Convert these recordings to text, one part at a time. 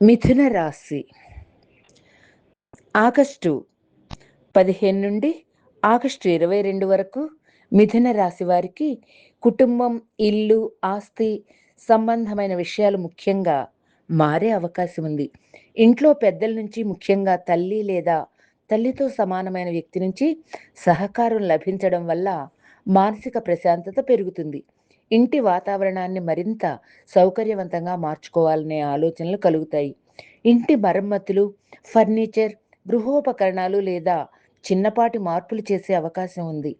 మిథున రాశి ఆగస్టు 15 నుండి ఆగస్టు 22 వరకు మిథున రాశి వారికి కుటుంబం, ఇల్లు, ఆస్తి సంబంధమైన విషయాలు ముఖ్యంగా మారే అవకాశం ఉంది. ఇంట్లో పెద్దల నుంచి, ముఖ్యంగా తల్లి లేదా తల్లితో సమానమైన వ్యక్తి నుంచి సహకారం లభించడం వల్ల మానసిక ప్రశాంతత పెరుగుతుంది. ఇంటి వాతావరణాన్ని మరింత సౌకర్యవంతంగా మార్చుకోవాలనే ఆలోచనలు కలుగుతాయి. ఇంటి మరమ్మతులు, ఫర్నిచర్, గృహోపకరణాలు లేదా చిన్నపాటి మార్పులు చేసే అవకాశం ఉంది.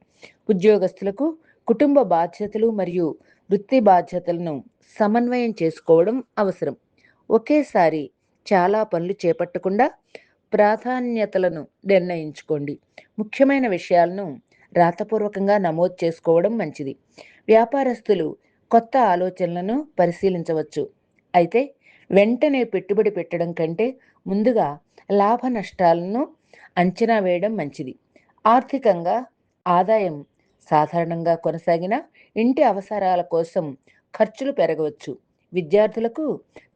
ఉద్యోగస్తులకు కుటుంబ బాధ్యతలు మరియు వృత్తి బాధ్యతలను సమన్వయం చేసుకోవడం అవసరం. ఒకేసారి చాలా పనులు చేపట్టకుండా ప్రాధాన్యతలను నిర్ణయించుకోండి. ముఖ్యమైన విషయాలను రాతపూర్వకంగా నమోదు చేసుకోవడం మంచిది. వ్యాపారస్తులు కొత్త ఆలోచనలను పరిశీలించవచ్చు. అయితే వెంటనే పెట్టుబడి పెట్టడం కంటే ముందుగా లాభ నష్టాలను అంచనా వేయడం మంచిది. ఆర్థికంగా ఆదాయం సాధారణంగా కొనసాగిన ఇంటి అవసరాల కోసం ఖర్చులు పెరగవచ్చు. విద్యార్థులకు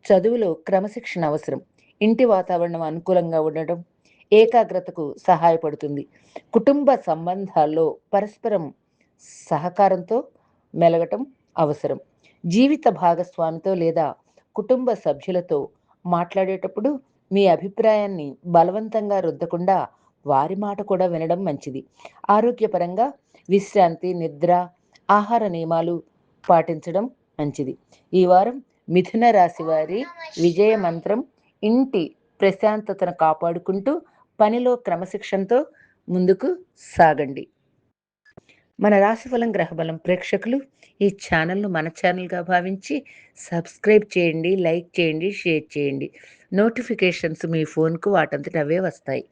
చదువులో క్రమశిక్షణ అవసరం. ఇంటి వాతావరణం అనుకూలంగా ఉండటం ఏకాగ్రతకు సహాయపడుతుంది. కుటుంబ సంబంధాల్లో పరస్పరం సహకారంతో మెలగటం అవసరం. జీవిత భాగస్వామితో లేదా కుటుంబ సభ్యులతో మాట్లాడేటప్పుడు మీ అభిప్రాయాన్ని బలవంతంగా రుద్దకుండా వారి మాట కూడా వినడం మంచిది. ఆరోగ్యపరంగా విశ్రాంతి, నిద్ర, ఆహార నియమాలు పాటించడం మంచిది. ఈ వారం మిథున రాశి వారి విజయ మంత్రం ఇంటి ప్రశాంతతను కాపాడుకుంటూ పనిలో క్రమశిక్షణతో ముందుకు సాగండి. మన రాశిఫలం గ్రహబలం ప్రేక్షకులు ఈ ఛానల్ను మన ఛానల్గా భావించి సబ్స్క్రైబ్ చేయండి, లైక్ చేయండి, షేర్ చేయండి. నోటిఫికేషన్స్ మీ ఫోన్కు వాటంతట అవే వస్తాయి.